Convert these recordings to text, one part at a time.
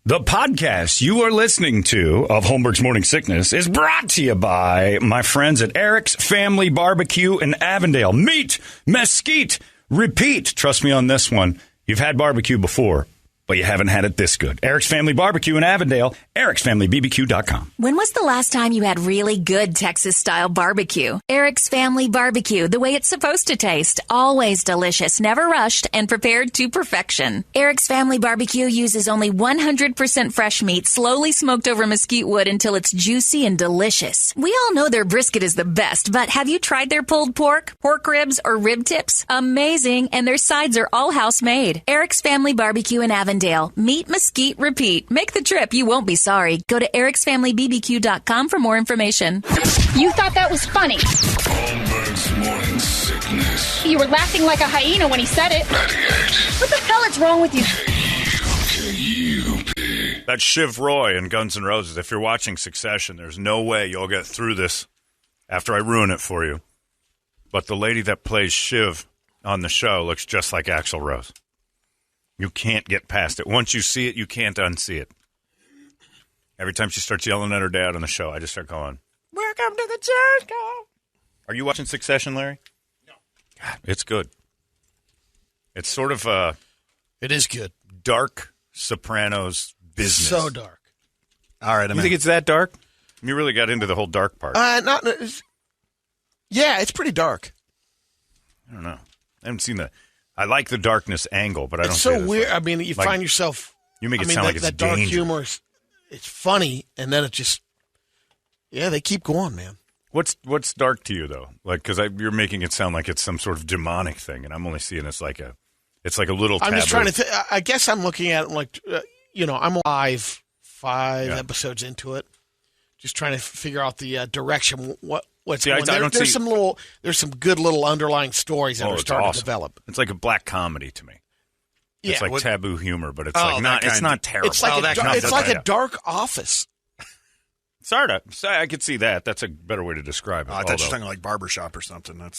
The podcast you are listening to of Holmberg's Morning Sickness is brought to you by my friends at Eric's Family Barbecue in Avondale. Meet, mesquite, repeat. Trust me on this one. You've had barbecue before, but you haven't had it this good. Eric's Family Barbecue in Avondale, ericsfamilybbq.com. When was the last time you had really good Texas-style barbecue? Eric's Family Barbecue, the way it's supposed to taste. Always delicious, never rushed, and prepared to perfection. Eric's Family Barbecue uses only 100% fresh meat, slowly smoked over mesquite wood until it's juicy and delicious. We all know their brisket is the best, but have you tried their pulled pork, pork ribs, or rib tips? Amazing, and their sides are all house-made. Eric's Family Barbecue in Avondale. Meet, mesquite, repeat. Make the trip. You won't be sorry. Go to ericsfamilybbq.com for more information. You thought that was funny. Holmberg's Morning Sickness. You were laughing like a hyena when he said it. 98. What the hell is wrong with you? K-U-K-U-P. That's Shiv Roy in Guns N' Roses. If you're watching Succession, there's no way you'll get through this after I ruin it for you. But the lady that plays Shiv on the show looks just like Axl Rose. You can't get past it. Once you see it, you can't unsee it. Every time she starts yelling at her dad on the show, I just start going, "Welcome to the church, girl." Are you watching Succession, Larry? No. God, it's good. It's sort of It is good. dark Sopranos business. So dark. All right, You think it's that dark? You really got into the whole dark part. Yeah, it's pretty dark. I don't know. I haven't seen I like the darkness angle, but I don't It's see so it as weird. like- I mean, you like, find yourself. You make it sound like it's that dark dangerous. humor. It's funny, and then it just. Yeah, they keep going, man. What's dark to you though? Like, because you're making it sound like it's some sort of demonic thing, and I'm only seeing this like it's like a little. I'm just taboo. trying to. I guess I'm looking at it like, I'm five episodes into it, just trying to figure out the direction. What's going? There's some good little underlying stories that are starting to develop. It's like a black comedy to me. Yeah, it's like taboo humor, but it's like not. It's not terrible. It's like a dark Office. Sort of. I could see that. That's a better way to describe it. I thought you were talking like Barbershop or something. No.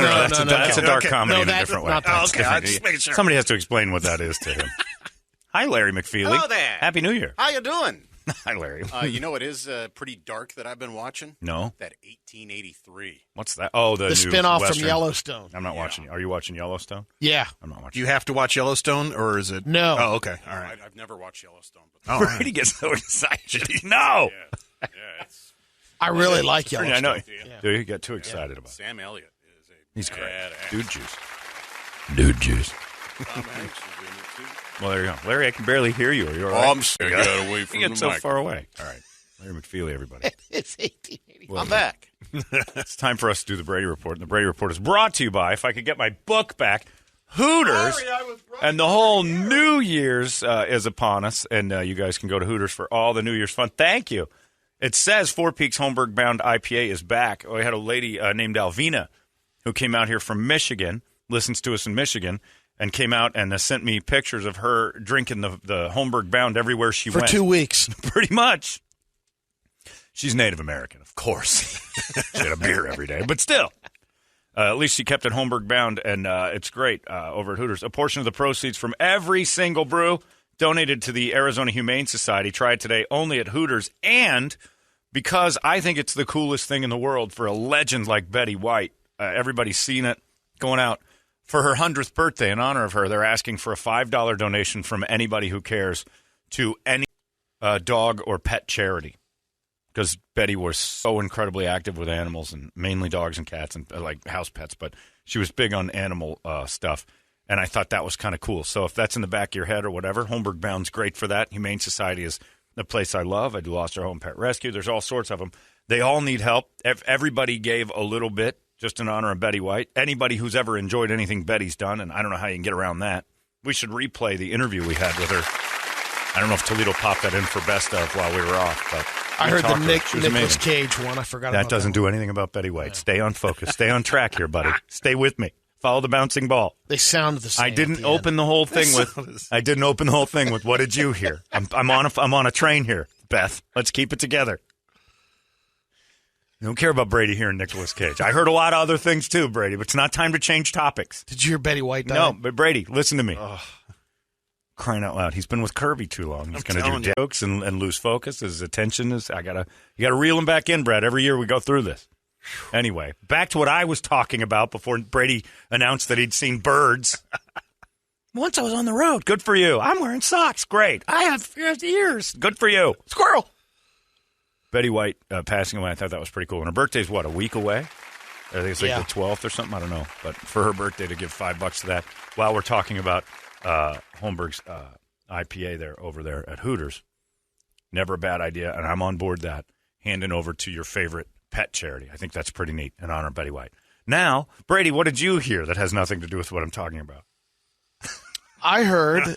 That's a dark comedy in a different way. Okay, I'm just making sure. Somebody has to explain what that is to him. Hi, Larry McFeely. Hello there. Happy New Year. How you doing? Hi, Larry. You know what is pretty dark that I've been watching? No. That 1883. What's that? Oh, the new spinoff Western. from Yellowstone. I'm not watching. Are you watching Yellowstone? Yeah. I'm not watching. Do you have to watch Yellowstone, or is it? No. Oh, okay. All right. I've never watched Yellowstone. But Brady gets so excited. No. yeah, it's I really like Yellowstone. I know. Yeah. Dude, you get too excited about it. Sam Elliott is a He's great. bad actor. Dude juice. Tom Hanks is in it too. Well, there you go. Larry, I can barely hear you. Are you all right? I'm sorry. Got away from You the get so mic. far away. All right. Larry McFeely, everybody. It's 1880. I'm back. It's time for us to do the Brady Report. And the Brady Report is brought to you by, if I could get my book back, Hooters. And the whole New Year's is upon us. And you guys can go to Hooters for all the New Year's fun. Thank you. It says Four Peaks Homburg Bound IPA is back. We had a lady named Alvina who came out here from Michigan, listens to us in Michigan, and came out and sent me pictures of her drinking the Homburg Bound everywhere she went. For 2 weeks. Pretty much. She's Native American, of course. She had a beer every day, but still. At least she kept it Homburg Bound, and it's great over at Hooters. A portion of the proceeds from every single brew donated to the Arizona Humane Society. Try it today only at Hooters. And because I think it's the coolest thing in the world for a legend like Betty White, everybody's seen it going out. For her 100th birthday, in honor of her, they're asking for a $5 donation from anybody who cares to any dog or pet charity. Because Betty was so incredibly active with animals, and mainly dogs and cats and like house pets, but she was big on animal stuff. And I thought that was kind of cool. So if that's in the back of your head or whatever, Homburg Bound's great for that. Humane Society is the place I love. I do Lost Our Home Pet Rescue. There's all sorts of them. They all need help. Everybody gave a little bit just in honor of Betty White. Anybody who's ever enjoyed anything Betty's done, and I don't know how you can get around that. We should replay the interview we had with her. I don't know if Toledo popped that in for best of while we were off, but I heard the Nicolas amazing. Cage one. I forgot about that. Doesn't do anything about Betty White. Yeah. Stay on focus. Stay on track here, buddy. Stay with me. Follow the bouncing ball. They sound the same. I didn't open the whole thing with. I didn't open the whole thing with. What did you hear? I'm on a train here, Beth. Let's keep it together. I don't care about Brady hearing Nicolas Cage. I heard a lot of other things too, Brady, but it's not time to change topics. Did you hear Betty White died? No, but Brady, listen to me. Crying out loud. He's been with Kirby too long. He's going to do jokes and lose focus. His attention is, you got to reel him back in, Brad. Every year we go through this. Anyway, back to what I was talking about before Brady announced that he'd seen birds. Once I was on the road. Good for you. I'm wearing socks. Great. I have ears. Good for you. Squirrel. Betty White passing away. I thought that was pretty cool. And her birthday's what, a week away? I think it's like the 12th or something. I don't know. But for her birthday to give $5 to that while we're talking about Holmberg's IPA there over there at Hooters. Never a bad idea. And I'm on board that. Handing over to your favorite pet charity. I think that's pretty neat in honor of Betty White. Now, Brady, what did you hear that has nothing to do with what I'm talking about? I heard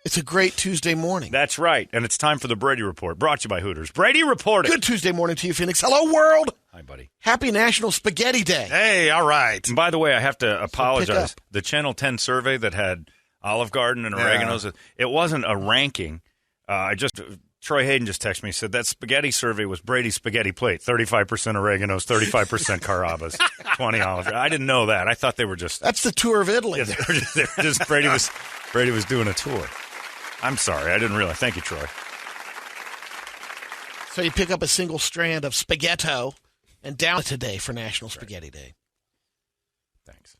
it's a great Tuesday morning. That's right. And it's time for the Brady Report, brought to you by Hooters. Brady reporting. Good Tuesday morning to you, Phoenix. Hello, world. Hi, buddy. Happy National Spaghetti Day. Hey, all right. And by the way, I have to apologize. The Channel 10 survey that had Olive Garden and oregano's, it wasn't a ranking. Troy Hayden just texted me, said that spaghetti survey was Brady's spaghetti plate. 35% oregano's, 35% carrabba's, 20 olive. I didn't know that. I thought they were just... That's the tour of Italy. Yeah, they're just Brady was doing a tour. I'm sorry. I didn't realize. Thank you, Troy. So you pick up a single strand of spaghetto and down it today for National Spaghetti Day. Thanks.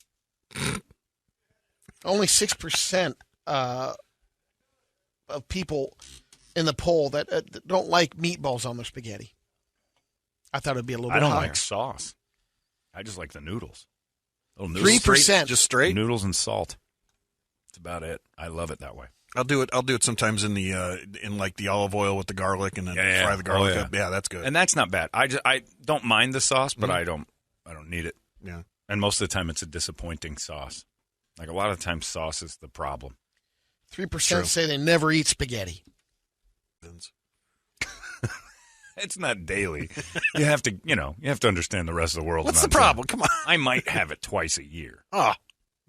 Only 6% of people in the poll that don't like meatballs on their spaghetti. I thought it'd be a little bit higher. I don't like sauce. I just like the noodles. 3%. Just straight? Noodles and salt. That's about it. I love it that way. I'll do it sometimes in the olive oil with the garlic and then fry the garlic up. Yeah, that's good. And that's not bad. I don't mind the sauce, but I don't need it. Yeah. And most of the time it's a disappointing sauce. Like a lot of times sauce is the problem. 3% say they never eat spaghetti. It's not daily. You have to understand the rest of the world. What's the problem? Come on. I might have it twice a year.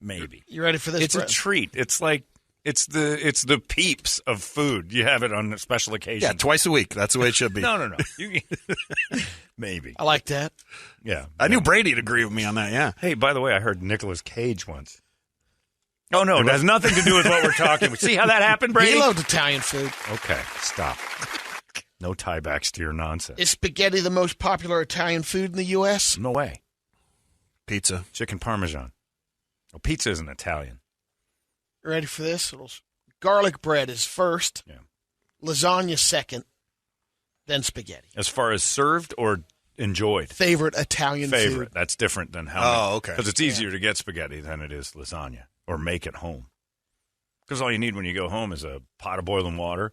Maybe. You ready for this? It's a treat. It's like it's the peeps of food. You have it on a special occasion. Yeah, twice a week. That's the way it should be. No. Maybe. I like that. Yeah. I knew Brady'd agree with me on that, yeah. Hey, by the way, I heard Nicolas Cage once. Oh, no, it has nothing to do with what we're talking about. See how that happened, Brady? He loved Italian food. Okay, stop. No tiebacks to your nonsense. Is spaghetti the most popular Italian food in the U.S.? No way. Pizza. Chicken Parmesan. Well, pizza isn't Italian. Ready for this? Garlic bread is first. Yeah. Lasagna second. Then spaghetti. As far as served or enjoyed? Favorite Italian food. That's different than how. Oh, okay. Because it's easier to get spaghetti than it is lasagna or make it home. Because all you need when you go home is a pot of boiling water,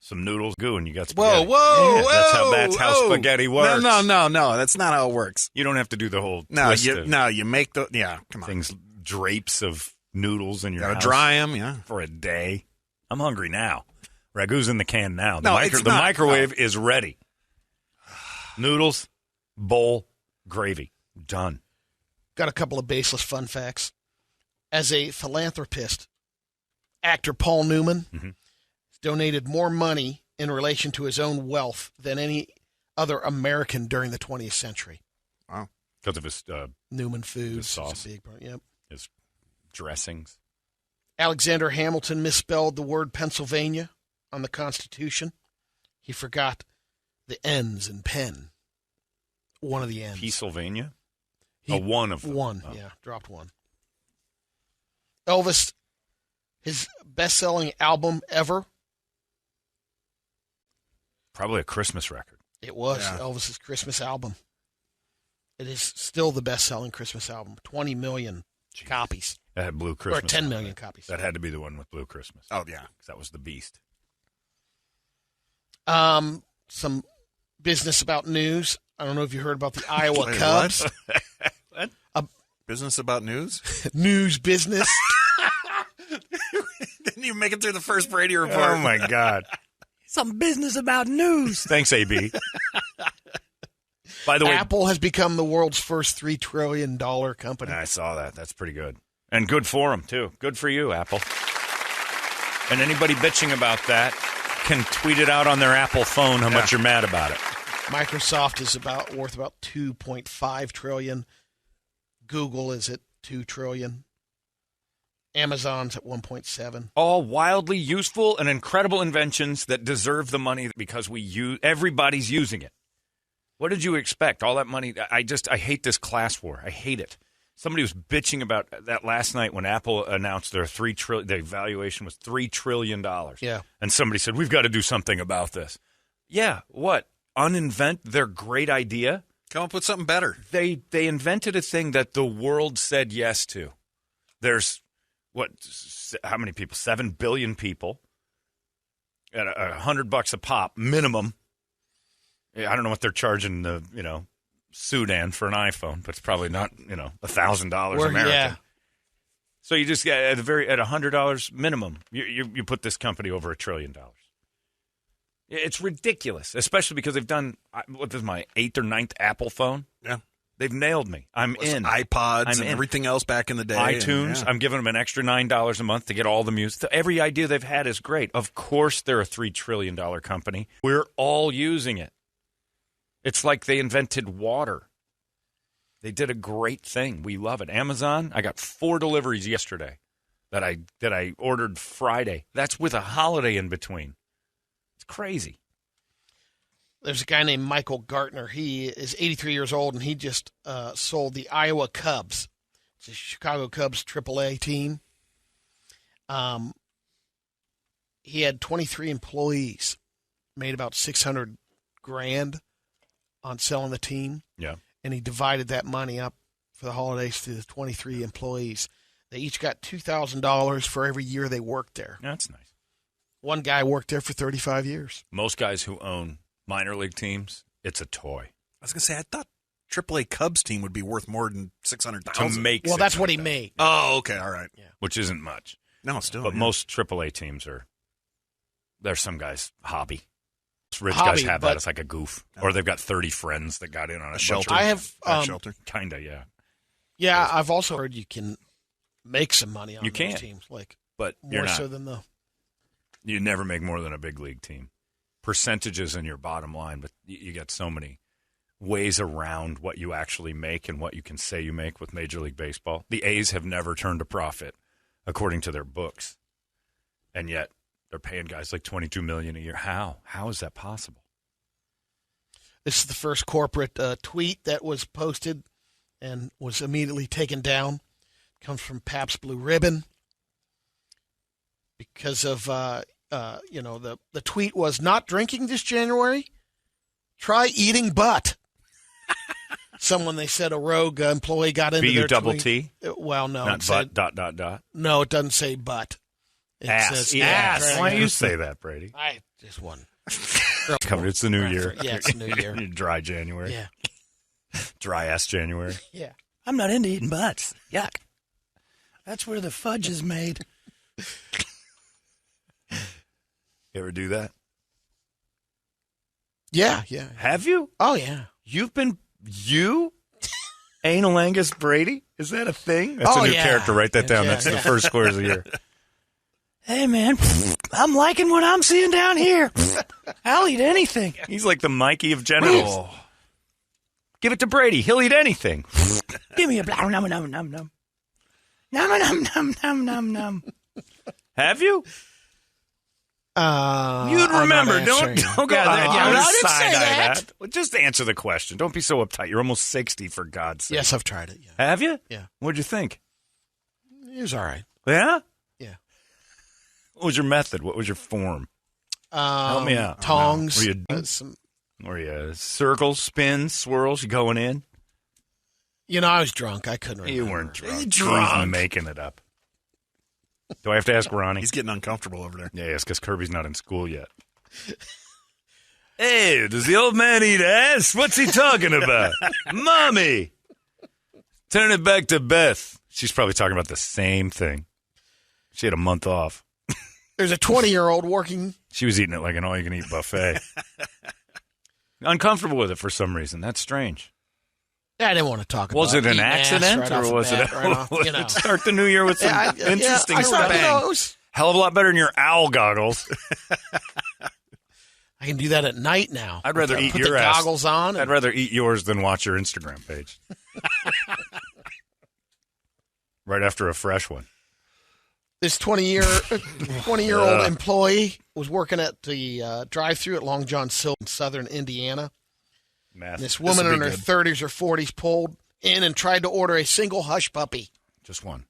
some noodles, goo, and you got spaghetti. Whoa! That's how spaghetti works. No. That's not how it works. You don't have to do the whole you make the come on. Things, drapes of noodles in your Gotta house. Dry them, for a day. I'm hungry now. Ragou's in the can now. The the microwave is ready. Noodles, bowl, gravy. Done. Got a couple of baseless fun facts. As a philanthropist, actor Paul Newman has donated more money in relation to his own wealth than any other American during the 20th century. Wow. Because of his Newman Foods. his sauce. A big part. Yep. His dressings. Alexander Hamilton misspelled the word Pennsylvania on the Constitution. He forgot the N's in pen. One of the N's. Pennsylvania? One of them. One, dropped one. Elvis, his best-selling album ever. Probably a Christmas record. It was Elvis's Christmas album. It is still the best-selling Christmas album. 20 million copies. That had Blue Christmas. Or 10 million copies. That had to be the one with Blue Christmas. Oh, yeah. 'Cause that was the beast. Some business about news. I don't know if you heard about the Iowa Cubs. What? Business about news? News business. Didn't even make it through the first Brady report. Oh, my God. Some business about news. Thanks, AB. By the way, Apple has become the world's first $3 trillion company. I saw that. That's pretty good. And good for them, too. Good for you, Apple. And anybody bitching about that can tweet it out on their Apple phone how much you're mad about it. Microsoft is worth about $2.5 trillion. Google is at $2 trillion. Amazon's at 1.7. All wildly useful and incredible inventions that deserve the money because everybody's using it. What did you expect? All that money. I hate this class war. I hate it. Somebody was bitching about that last night when Apple announced their the valuation was $3 trillion. Yeah. And somebody said, we've got to do something about this. Yeah, what? Uninvent their great idea? Come up with something better. They invented a thing that the world said yes to. There's, how many people? 7 billion people at $100 a pop, minimum. I don't know what they're charging the, Sudan for an iPhone, but it's probably not, $1,000 American. Yeah. So you just get at $100 minimum, you put this company over $1 trillion. It's ridiculous, especially because they've done this is my 8th or 9th Apple phone. Yeah, they've nailed me. I'm in iPods and everything else back in the day. iTunes. I'm giving them an extra $9 a month to get all the music. Every idea they've had is great. Of course, they're a $3 trillion company. We're all using it. It's like they invented water. They did a great thing. We love it. Amazon, I got 4 deliveries yesterday that I ordered Friday. That's with a holiday in between. It's crazy. There's a guy named Michael Gartner. He is 83 years old, and he just sold the Iowa Cubs. It's a Chicago Cubs AAA team. He had 23 employees, made about $600,000 on selling the team. Yeah. And he divided that money up for the holidays to the 23 employees. They each got $2,000 for every year they worked there. That's nice. One guy worked there for 35 years. Most guys who own minor league teams, it's a toy. I was going to say, I thought AAA Cubs team would be worth more than $600,000. To make well, that's what he made. Oh, okay, all right. Yeah. Which isn't much. No, still. But most AAA teams there's some guys' hobby. Rich guys have that. It's like a goof. Or they've got 30 friends that got in on a shelter. I have shelter. Kind of, yeah. Yeah, I've also heard you can make some money on those teams. But more so than you never make more than a big league team. Percentages in your bottom line, but you get so many ways around what you actually make and what you can say you make with Major League Baseball. The A's have never turned a profit, according to their books. And yet they're paying guys like $22 million a year. How? How is that possible? This is the first corporate tweet that was posted and was immediately taken down. It comes from Pabst Blue Ribbon because of the tweet was not drinking this January. Try eating butt. Someone, they said a rogue employee got into their B-U-double-T? Well, no. Not butt, ... No, it doesn't say butt. It says ass. Why do you say that, Brady? I just won. It's the new year. Yeah, it's the new year. Dry January. Yeah. Dry ass January. Yeah. I'm not into eating butts. Yuck. That's where the fudge is made. You ever do that? Yeah. Have you? Oh, yeah. Anal Angus Brady? Is that a thing? That's a new character. Write that down. That's the first squares of the year. Hey, man, I'm liking what I'm seeing down here. I'll eat anything. He's like the Mikey of genitals. Give it to Brady. He'll eat anything. Give me a blah, num, num, num, num. Num, num, num, num, num, num. Have you? You'd remember. Don't go there. I didn't say that. Well, just answer the question. Don't be so uptight. You're almost 60, for God's sake. Yes, I've tried it. Yeah. Have you? Yeah. What'd you think? It was all right. Yeah? Yeah. What was your method? What was your form? Help me out. Tongs. Were you circles, spins, swirls? You going in? I was drunk. I couldn't remember. You weren't drunk. He's making it up. Do I have to ask Ronnie? He's getting uncomfortable over there. Yeah, it's because Kirby's not in school yet. Hey, does the old man eat ass? What's he talking about? Mommy! Turn it back to Beth. She's probably talking about the same thing. She had a month off. There's a 20-year-old working. She was eating it like an all-you-can-eat buffet. Uncomfortable with it for some reason. That's strange. I didn't want to talk about it. Was it an accident, or was it start the new year with some interesting stuff? Hell of a lot better than your owl goggles. I can do that at night now. I'd rather eat put your the goggles on. I'd rather eat yours than watch your Instagram page. Right after a fresh one. This 20-year-old employee was working at the drive-thru at Long John Silver in southern Indiana. And this woman in her 30s or 40s pulled in and tried to order a single hush puppy. Just one.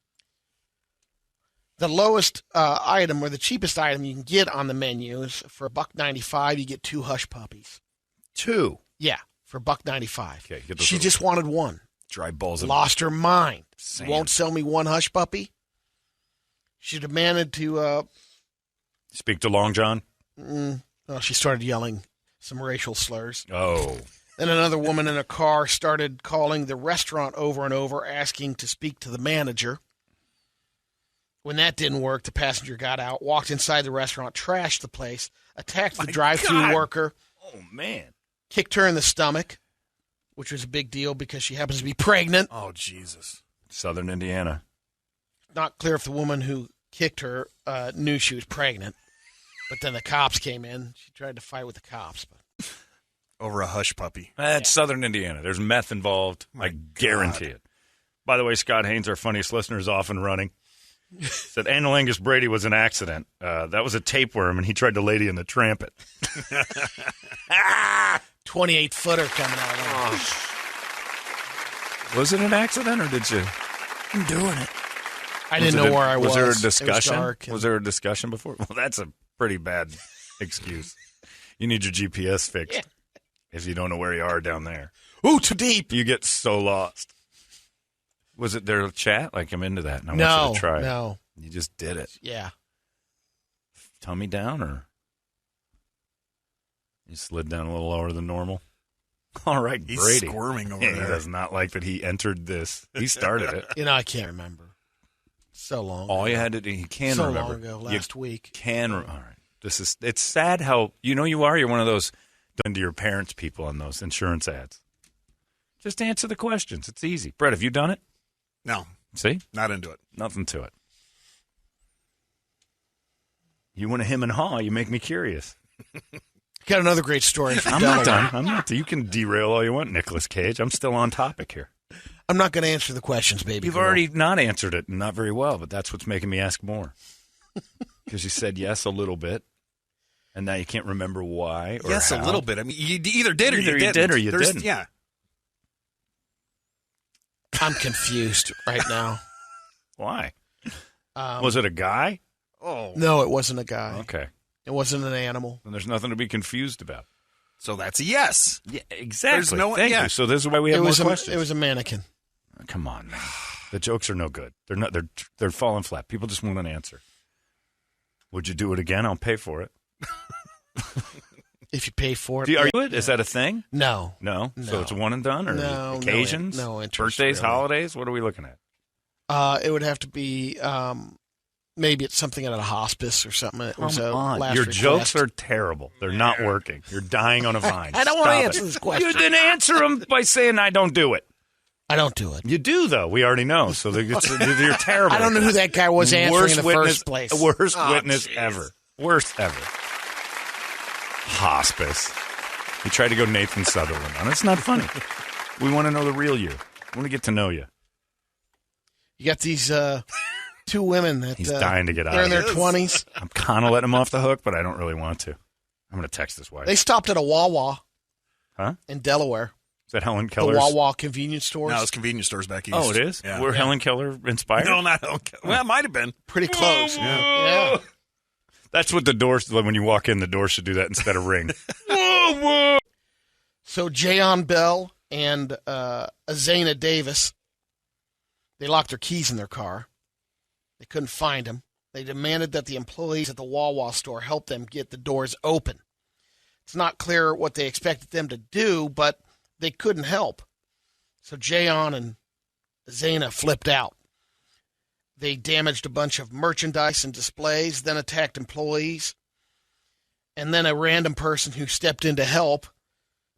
The lowest item or the cheapest item you can get on the menu is for $1.95. You get 2 hush puppies. 2? Yeah, for $1.95. Okay, she just wanted one. Dry balls. Lost her mind. Sand. Won't sell me one hush puppy. She demanded to speak to Long John. She started yelling some racial slurs. Oh. Then another woman in a car started calling the restaurant over and over, asking to speak to the manager. When that didn't work, the passenger got out, walked inside the restaurant, trashed the place, attacked the drive-thru worker. Oh, man. Kicked her in the stomach, which was a big deal because she happens to be pregnant. Oh, Jesus. Southern Indiana. Not clear if the woman who kicked her knew she was pregnant. But then the cops came in. She tried to fight with the cops. But over a hush puppy. That's Southern Indiana. There's meth involved. I guarantee it. By the way, Scott Haynes, our funniest listener, is off and running. Said Analingus Brady was an accident. That was a tapeworm, and he tried to Lady in the Trampet. 28-footer coming out. Was it an accident, or did you? I'm doing it. I didn't know where I was. Was there a discussion? Was there a discussion before? Well, that's a pretty bad excuse. You need your GPS fixed if you don't know where you are down there. Ooh, too deep. You get so lost. Was it their chat? Like, I'm into that, and I want you to try it. No. You just did it. Yeah. Tummy down, or you slid down a little lower than normal? All right, He's Brady. Squirming over He there. does not like that he entered this. He started it. I can't remember. So long. All you had to do, he can so remember. So long ago, last week. All right. It's sad how, you're one of those done to your parents people on those insurance ads. Just answer the questions. It's easy. Brett, have you done it? No. See? Not into it. Nothing to it. You want to hem and haw, you make me curious. Got another great story. I'm not done. You can derail all you want, Nicolas Cage. I'm still on topic here. I'm not going to answer the questions, baby. You've already not answered it, and not very well, but that's what's making me ask more. Because you said yes a little bit, and now you can't remember why or yes, how. A little bit. I mean, you either did or you didn't. You did or you didn't. Yeah. I'm confused right now. Why? Was it a guy? Oh. No, it wasn't a guy. Okay. It wasn't an animal. And there's nothing to be confused about. So that's a yes. Yeah, exactly. Thank you. So this is why we have more questions. It was a mannequin. Oh, come on, man. The jokes are no good. They're not. They're falling flat. People just want an answer. Would you do it again? I'll pay for it. If you pay for it. Are you it? Is that a thing? No. So it's a one and done, or occasions? No interest. Birthdays, really. holidays? What are we looking at? It would have to be maybe it's something at a hospice or something. It was Come a on. last Your request. jokes are terrible. They're not working. You're dying on a vine. I don't want to Stop answer it. this question. You didn't answer them by saying I don't do it. I don't do it. You do, though. We already know. So you're terrible. I don't know who that guy was answering in the first place. Worst witness ever. Worst ever. Hospice. You tried to go Nathan Sutherland on it. It's not funny. We want to know the real you. We want to get to know you. You got these two women that he's dying to get out. They're of in their 20s. I'm kind of letting him off the hook, but I don't really want to. I'm going to text his wife. They stopped at a Wawa. Huh? In Delaware. Is that Helen Keller's? The Wawa convenience stores. No, it's convenience stores back east. Oh, it is? Yeah. Were Helen Keller inspired? No, not Helen Keller. Well, it might have been. Pretty close. Yeah. That's what the doors, when you walk in, the door should do that instead of ring. So Jayon Bell and Azana Davis, they locked their keys in their car. They couldn't find them. They demanded that the employees at the Wawa store help them get the doors open. It's not clear what they expected them to do, but they couldn't help. So Jayon and Azana flipped out. They damaged a bunch of merchandise and displays, then attacked employees, and then a random person who stepped in to help.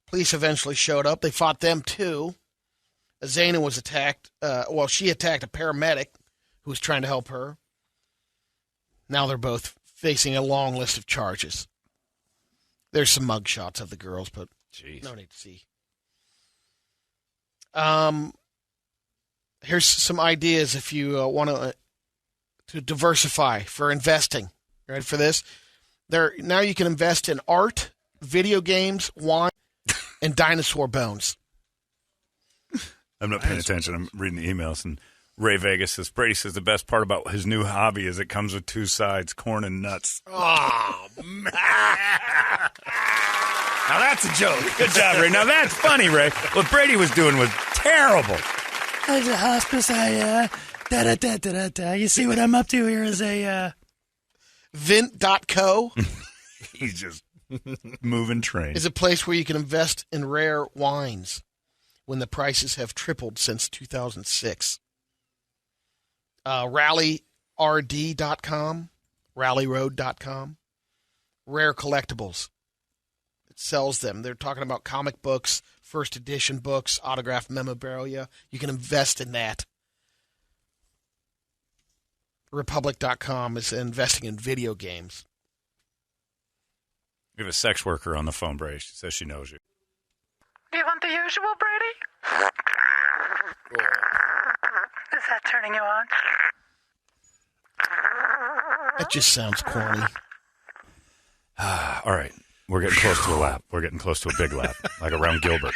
Police eventually showed up. They fought them, too. Azana was attacked. She attacked a paramedic who was trying to help her. Now they're both facing a long list of charges. There's some mugshots of the girls, but no need to see. Here's some ideas if you want to to diversify for investing. Ready for this? Now you can invest in art, video games, wine, and dinosaur bones. I'm not paying attention. I'm reading the emails. And Ray Vegas says, Brady says the best part about his new hobby is it comes with two sides, corn and nuts. Oh, man. Now that's a joke. Good job, Ray. Now that's funny, Ray. What Brady was doing was terrible. As a hospice, You see what I'm up to here is a... Vint.co He's just moving train. is a place where you can invest in rare wines when the prices have tripled since 2006. RallyRD.com, RallyRoad.com, Rare Collectibles. It sells them. They're talking about comic books, first edition books, autographed memorabilia. You can invest in that. Republic.com is investing in video games. We have a sex worker on the phone, Brady. She says she knows you. Do you want the usual, Brady? Is that turning you on? That just sounds corny. All right. We're getting close to a lap. We're getting close to a big lap, like around Gilbert.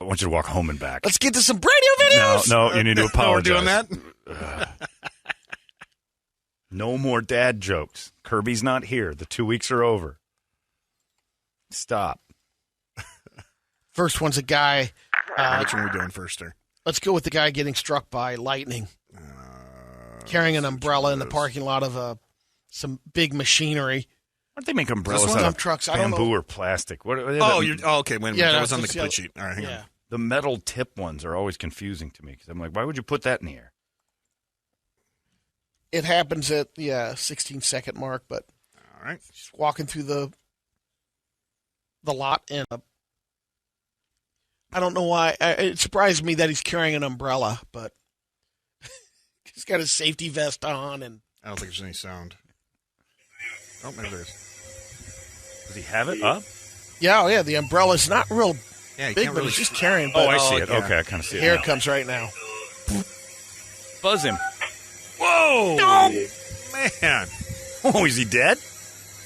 I want you to walk home and back. Let's get to some radio videos. No, you need to apologize. We're doing that? No more dad jokes. Kirby's not here. The 2 weeks are over. Stop. First one's a guy. Which one are we doing first, sir? Let's go with the guy getting struck by lightning. Carrying an umbrella in the parking lot of some big machinery. Why don't they make umbrellas One out of of trucks. I don't bamboo know. or plastic? What, Okay. Wait a minute. That was on the complete sheet. All right, hang on. The metal tip ones are always confusing to me because I'm like, why would you put that in the air? It happens at the 16-second mark, but all right, just walking through the lot, and I don't know why. It surprised me that he's carrying an umbrella, but he's got his safety vest on, and I don't think there's any sound. Oh, maybe there is. Does he have it up? Yeah. The umbrella's not real Yeah, big, but he's just carrying. But, I see it. Yeah. Okay, I kind of see it. Here now. it comes right now. Buzz him. Whoa! Oh, Man. Oh, is he dead?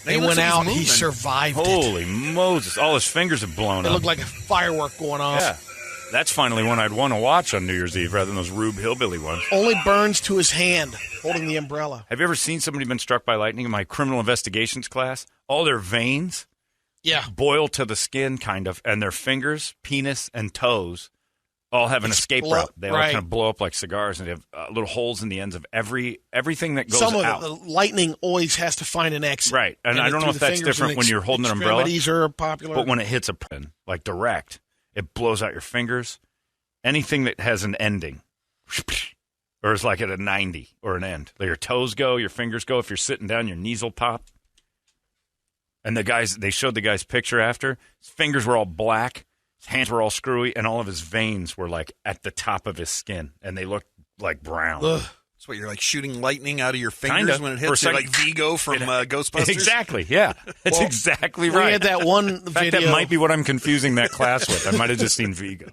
They went out. He survived it. Holy Moses! All his fingers have blown It up. looked like a firework going off. Yeah, that's finally one I'd want to watch on New Year's Eve rather than those Rube Hillbilly ones. Only burns to his hand holding the umbrella. Have you ever seen somebody been struck by lightning in my criminal investigations class? All their veins boil to the skin, kind of, and their fingers, penis, and toes all have an escape route. They all kind of blow up like cigars, and they have little holes in the ends of everything that goes out. The lightning always has to find an exit. Right, and I don't know if that's different when you're holding an umbrella. Extremities are popular. But when it hits a pin, like direct, it blows out your fingers. Anything that has an ending, or is like at a 90 or an end. Like your toes go, your fingers go. If you're sitting down, your knees will pop. And they showed the guy's picture after. His fingers were all black. His hands were all screwy, and all of his veins were like at the top of his skin, and they looked like brown. Ugh. That's what you're like shooting lightning out of your fingers Kinda. when it hits. You're like Vigo from Ghostbusters. Exactly. Yeah, that's exactly right. We had that one In fact, video. that might be what I'm confusing that class with. I might have just seen Vigo.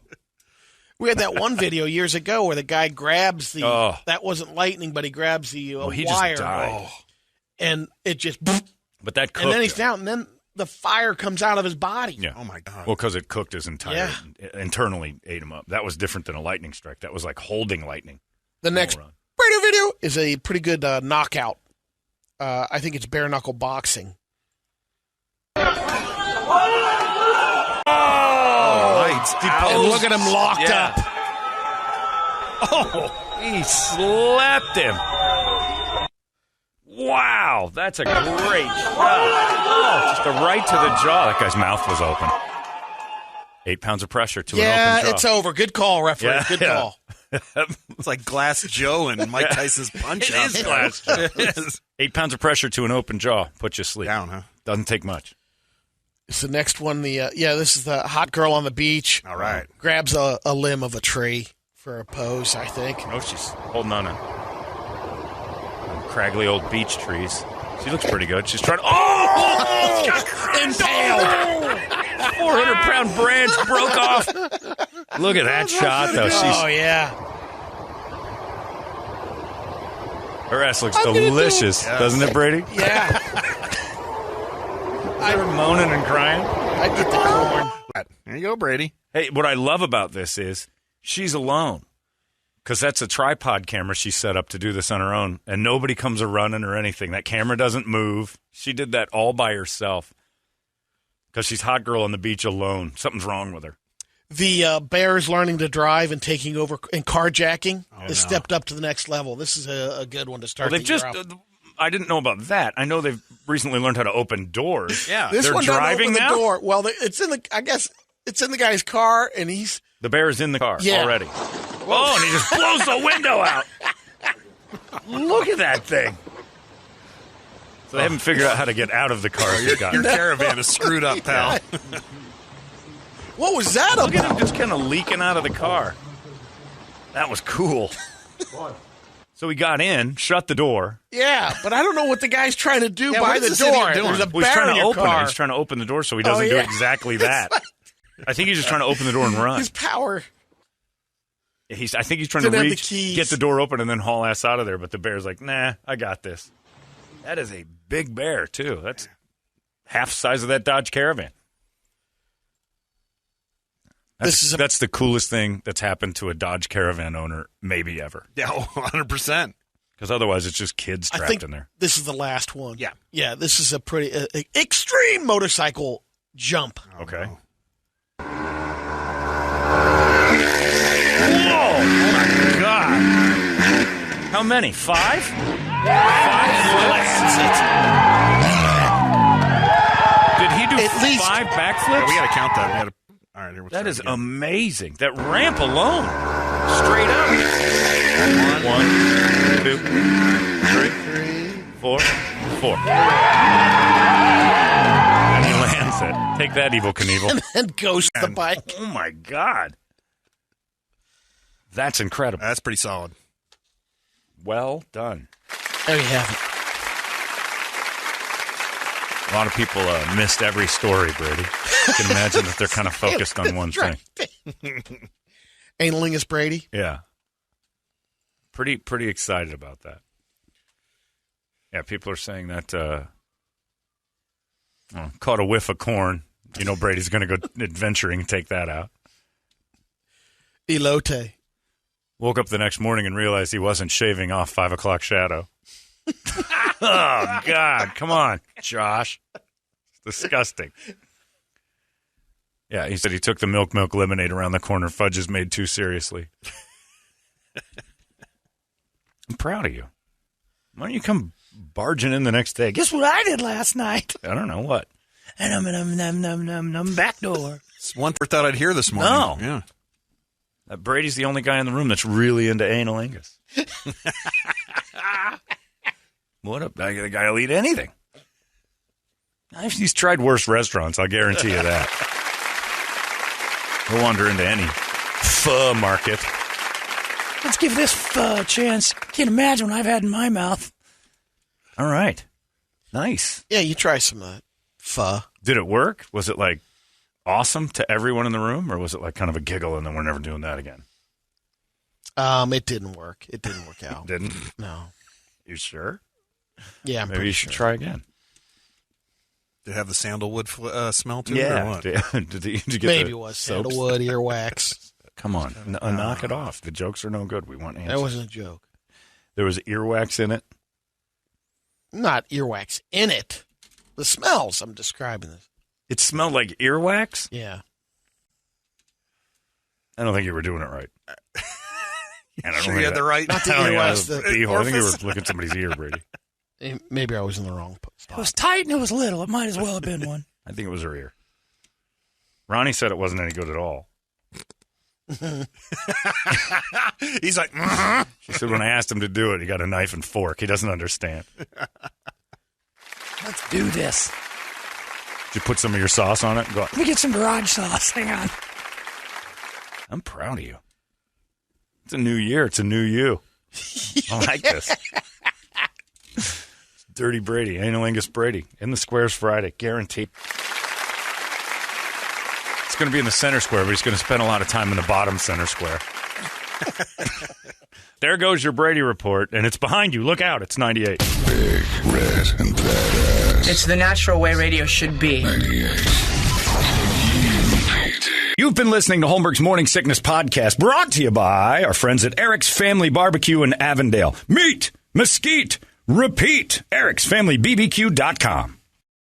We had that one video years ago where the guy grabs the that wasn't lightning, but he grabs the he wire, just died. And it just. But that cooked. And then he's down, and then the fire comes out of his body. Yeah. Oh my God. Well, because it cooked his entire internally ate him up. That was different than a lightning strike. That was like holding lightning. The next radio video is a pretty good knockout. I think it's bare knuckle boxing. And look at him locked up. Oh, he slapped him. Wow, that's a great shot. Oh, just a right to the jaw. That guy's mouth was open. 8 pounds of pressure to an open jaw. Yeah, it's over. Good call, referee. Yeah, Good call. It's like Glass Joe and Mike Tyson's punch out. It is Glass Joe. 8 pounds of pressure to an open jaw. Put you to sleep. Down, huh? Doesn't take much. It's the next one. This is the hot girl on the beach. All right. Grabs a limb of a tree for a pose, I think. Oh, she's holding on to craggly old beach trees. She looks pretty good. She's trying to... Oh! Impaled! 400-pound branch broke off. Look at that shot, though. Oh, yeah. Her ass looks delicious, doesn't it, Brady? Yeah. They're moaning and crying. I get the corn. There you go, Brady. Hey, what I love about this is she's alone because that's a tripod camera she set up to do this on her own, and nobody comes a-running or anything. That camera doesn't move. She did that all by herself because she's hot girl on the beach alone. Something's wrong with her. The Bears learning to drive and taking over and carjacking has stepped up to the next level. This is a good one to start. Well, they've just. I didn't know about that. I know they've recently learned how to open doors. Yeah, this they're one driving open now. The door. Well, it's in the. I guess it's in the guy's car, and he's the bear is in the car already. Oh, and he just blows the window out. Look at that thing. So they haven't figured out how to get out of the car. Your caravan is screwed up, pal. What was that about? Look at him just kind of leaking out of the car. That was cool. So he got in, shut the door. Yeah, but I don't know what the guy's trying to do by the door. There's a he's bear trying in to your open car. it. He's trying to open the door so he doesn't do exactly that. I think he's just trying to open the door and run. His power. I think he's trying to get the door open and then haul ass out of there. But the bear's like, nah, I got this. That is a big bear, too. That's half the size of that Dodge Caravan. That's the coolest thing that's happened to a Dodge Caravan owner maybe ever. Yeah, 100%. Because otherwise it's just kids trapped in there. This is the last one. Yeah. Yeah, this is a pretty extreme motorcycle jump. Okay. Whoa! Oh, my God. How many? 5? 5 flips? Did he do At least 5 backflips? Yeah, we got to count that. All right, here that is amazing. That ramp alone. Straight up. 1, 2, 3, 4, 4. And he lands it. Take that, Evel Knievel. And goes the bike. Oh, my God. That's incredible. That's pretty solid. Well done. There you have it. A lot of people missed every story, Brady. You can imagine that they're kind of focused on one thing. Analingus Brady? Yeah. Pretty excited about that. Yeah, people are saying that caught a whiff of corn. You know Brady's going to go adventuring and take that out. Elote. Woke up the next morning and realized he wasn't shaving off 5 o'clock shadow. Oh, God. Come on, Josh. It's disgusting. Yeah, he said he took the milk lemonade around the corner. Fudge is made too seriously. I'm proud of you. Why don't you come barging in the next day? Guess what I did last night? I don't know what. And back door. It's one I thought I'd hear this morning. No. Yeah. Brady's the only guy in the room that's really into anal Angus. What up? The guy will eat anything. He's tried worse restaurants, I'll guarantee you that. He'll wander into any pho market. Let's give this pho a chance. Can't imagine what I've had in my mouth. All right. Nice. Yeah, you try some of that pho. Did it work? Was it like awesome to everyone in the room, or was it like kind of a giggle and then we're never doing that again? It didn't work. It didn't work out. Didn't? No. You sure? Yeah, I'm maybe you should try again. Did it have the sandalwood smell to it? Yeah. Or what? Did you get maybe it was soaps? sandalwood, earwax. Come on. Knock it off. The jokes are no good. We want answers. That wasn't a joke. There was earwax in it? Not earwax in it. The smells. I'm describing this. It smelled like earwax? Yeah. I don't think you were doing it right. And I don't sure you had the right. Not the earwax. I think you were looking at somebody's ear, Brady. Maybe I was in the wrong spot. It was tight and it was little. It might as well have been one. I think it was her ear. Ronnie said it wasn't any good at all. He's like, She said when I asked him to do it, he got a knife and fork. He doesn't understand. Let's do this. Did you put some of your sauce on it? Go. Let me get some garage sauce. Hang on. I'm proud of you. It's a new year. It's a new you. I like this. Dirty Brady, Analingus Brady, in the Squares Friday, guaranteed. It's going to be in the center square, but he's going to spend a lot of time in the bottom center square. There goes your Brady report, and it's behind you. Look out. It's 98. Big, red, and badass. It's the natural way radio should be. 98. You've been listening to Holmberg's Morning Sickness Podcast, brought to you by our friends at Eric's Family Barbecue in Avondale. Meet, mesquite, repeat. Eric'sFamilyBBQ.com.